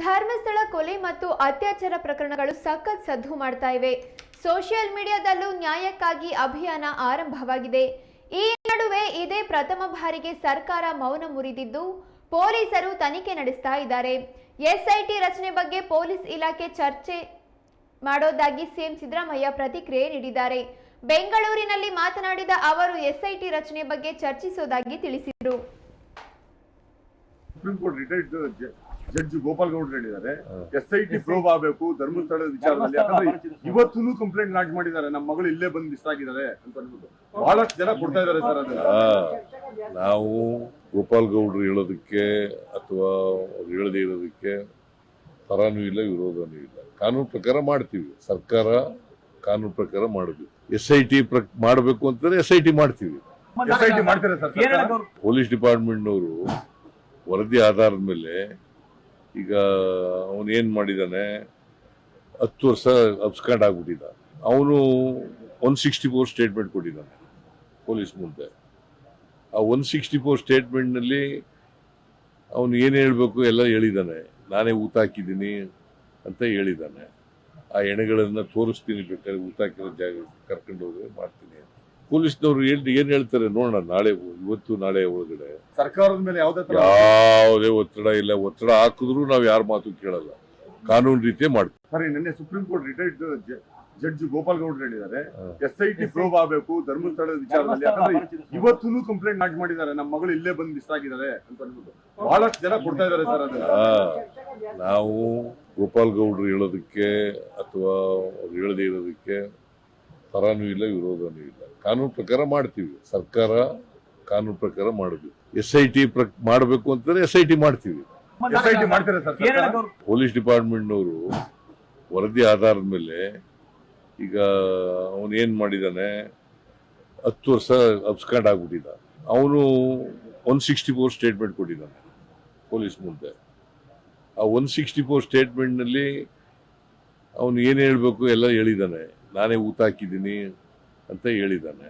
ಧರ್ಮಸ್ಥಳ ಕೊಲೆ ಮತ್ತು ಅತ್ಯಾಚಾರ ಪ್ರಕರಣಗಳು ಸಖತ್ ಸದ್ದು ಮಾಡ್ತಾ ಇವೆ. ಸೋಷಿಯಲ್ ಮೀಡಿಯಾದಲ್ಲೂ ನ್ಯಾಯಕ್ಕಾಗಿ ಅಭಿಯಾನ ಆರಂಭವಾಗಿದೆ. ಈ ನಡುವೆ ಇದೇ ಪ್ರಥಮ ಬಾರಿಗೆ ಸರ್ಕಾರ ಮೌನ ಮುರಿದಿದ್ದು ಪೊಲೀಸರು ತನಿಖೆ ನಡೆಸ್ತಾ ಇದ್ದಾರೆ. ಎಸ್ಐಟಿ ರಚನೆ ಬಗ್ಗೆ ಪೊಲೀಸ್ ಇಲಾಖೆ ಚರ್ಚೆ ಮಾಡೋದಾಗಿ ಸಿಎಂ ಸಿದ್ದರಾಮಯ್ಯ ಪ್ರತಿಕ್ರಿಯೆ ನೀಡಿದ್ದಾರೆ. ಬೆಂಗಳೂರಿನಲ್ಲಿ ಮಾತನಾಡಿದ ಅವರು ಎಸ್ಐಟಿ ರಚನೆ ಬಗ್ಗೆ ಚರ್ಚಿಸೋದಾಗಿ ತಿಳಿಸಿದರು. ಜಡ್ಜ್ ಗೋಪಾಲ್ ಗೌಡ್ರು ಹೇಳಿದ್ದಾರೆ ಎಸ್ಐಟಿ ಪ್ರೋಬ್ ಆಗಬೇಕು ಧರ್ಮಸ್ಥಳದ ವಿಚಾರದಲ್ಲಿ. ಯಾಕಂದ್ರೆ ಇವತ್ತು ಕಂಪ್ಲೇಂಟ್ ಲಾಂಚ್ ಮಾಡಿದ್ದಾರೆ, ನಮ್ಮ ಮಗಳು ಇಲ್ಲೇ ಬಂದು ಮಿಸ್ ಆಗಿದ್ದಾರೆ ಅಂತ ಅಂದ್ಬಿಟ್ಟು ಬಹಳಷ್ಟು ಜನ ಕೊಡ್ತಾ ಇದ್ದಾರೆ ಸರ್. ಅದನ್ನ ನಾವು ಗೋಪಾಲ್ ಗೌಡ್ರು ಹೇಳೋದಕ್ಕೆ ಅಥವಾ ಹೇಳದೇ ಇರೋದಕ್ಕೆ ಪರನೂ ಇಲ್ಲ ವಿರೋಧನೂ ಇಲ್ಲ. ಕಾನೂನು ಪ್ರಕಾರ ಮಾಡ್ತೀವಿ, ಸರ್ಕಾರ ಕಾನೂನು ಪ್ರಕಾರ ಮಾಡಬೇಕು. ಎಸ್ಐಟಿ ಮಾಡಬೇಕು ಅಂತಂದ್ರೆ ಎಸ್ಐಟಿ ಮಾಡ್ತೀವಿ. ಎಸ್ಐಟಿ ಮಾಡ್ತಾರೆ ಸರ್. ಪೊಲೀಸ್ ಡಿಪಾರ್ಟ್ಮೆಂಟ್ನವರು ವರದಿ ಆಧಾರದ ಮೇಲೆ ಈಗ ಅವನು ಏನ್ ಮಾಡಿದಾನೆ, 10 ವರ್ಷ ಅಬ್ಸ್ಕಾಂಡ್ ಆಗ್ಬಿಟ್ಟಿದ್ದ. ಅವನು 164 ಸ್ಟೇಟ್ಮೆಂಟ್ ಕೊಟ್ಟಿದ್ದಾನೆ ಪೊಲೀಸ್ ಮುಂದೆ. ಆ 164 ಸ್ಟೇಟ್ಮೆಂಟ್ ನಲ್ಲಿ ಅವನು ಏನ್ ಹೇಳ್ಬೇಕು ಎಲ್ಲ ಹೇಳಿದಾನೆ. ನಾನೇ ಊತ ಹಾಕಿದ್ದೀನಿ ಅಂತ ಹೇಳಿದಾನೆ. ಆ ಎಣೆಗಳನ್ನ ತೋರಿಸ್ತೀನಿ, ಬೇಕಾದ್ರೆ ಊತ ಹಾಕಿರೋ ಜಾಗ ಕರ್ಕೊಂಡು ಹೋಗಿ ಮಾಡ್ತೀನಿ. ಪೊಲೀಸ್ನವ್ರು ಏನ್ ಹೇಳ್ತಾರೆ ನೋಡೋಣ. ನಾಳೆ ಇವತ್ತು ನಾಳೆ ಒಳಗಡೆ ಸರ್ಕಾರದ ಮೇಲೆ ಯಾವುದೇ ಒತ್ತಡ ಇಲ್ಲ. ಒತ್ತಡ ಹಾಕಿದ್ರು ನಾವ್ ಯಾರ ಮಾತು ಕೇಳಲ್ಲ, ಕಾನೂನು ರೀತಿಯೇ ಮಾಡ್ತೀವಿ. ಸರಿ, ನಿನ್ನೆ supreme court retired judge Gopal ಗೌಡ್ರು ಹೇಳಿದ್ದಾರೆ ಎಸ್ಐಟಿ ಪ್ರೋಬ್ ಆಗಬೇಕು ಧರ್ಮಸ್ಥಳದ ವಿಚಾರದಲ್ಲಿ. ಯಾಕಂದ್ರೆ ಇವತ್ತು ಕಂಪ್ಲೇಂಟ್ ಲಾಂಚ್ ಮಾಡಿದ್ದಾರೆ, ನಮ್ಮ ಮಗಳು ಇಲ್ಲೇ ಬಂದು ಮಿಸ್ ಆಗಿದ್ದಾರೆ ಅಂತ ಅಂದ್ಬಿಟ್ಟು ಬಹಳಷ್ಟು ಜನ ಕೊಡ್ತಾ ಇದ್ದಾರೆ ಸರ್. ಅದನ್ನ ನಾವು ಗೋಪಾಲ್ ಗೌಡ್ರು ಹೇಳೋದಕ್ಕೆ ಅಥವಾ ಹೇಳದೇ ಇರೋದಕ್ಕೆ ಪರನೂ ಇಲ್ಲ ವಿರೋಧನೂ ಇಲ್ಲ. ಕಾನೂನು ಪ್ರಕಾರ ಮಾಡ್ತೀವಿ, ಸರ್ಕಾರ ಕಾನೂನು ಪ್ರಕಾರ ಮಾಡಬೇಕು. ಎಸ್ಐಟಿ ಮಾಡಬೇಕು ಅಂತಂದ್ರೆ ಎಸ್ಐಟಿ ಮಾಡ್ತೀವಿ. ಎಸ್ಐಟಿ ಮಾಡ್ತಾರೆ ಸರ್. ಪೊಲೀಸ್ ಡಿಪಾರ್ಟ್ಮೆಂಟ್ನವರು ವರದಿ ಆಧಾರದ ಮೇಲೆ ಈಗ ಅವನು ಏನ್ ಮಾಡಿದಾನೆ, 10 ವರ್ಷ ಅಬ್ಸ್ಕಾಂಡ್ ಆಗ್ಬಿಟ್ಟಿದ್ದ. ಅವನು 164 ಸ್ಟೇಟ್ಮೆಂಟ್ ಕೊಟ್ಟಿದ್ದಾನೆ ಪೊಲೀಸ್ ಮುಂದೆ. ಆ 164 ಸ್ಟೇಟ್ಮೆಂಟ್ ನಲ್ಲಿ ಅವನು ಏನ್ ಹೇಳ್ಬೇಕು ಎಲ್ಲ ಹೇಳಿದಾನೆ. ನಾನೇ ಊತ ಹಾಕಿದ್ದೀನಿ ಅಂತ ಹೇಳಿದಾನೆ.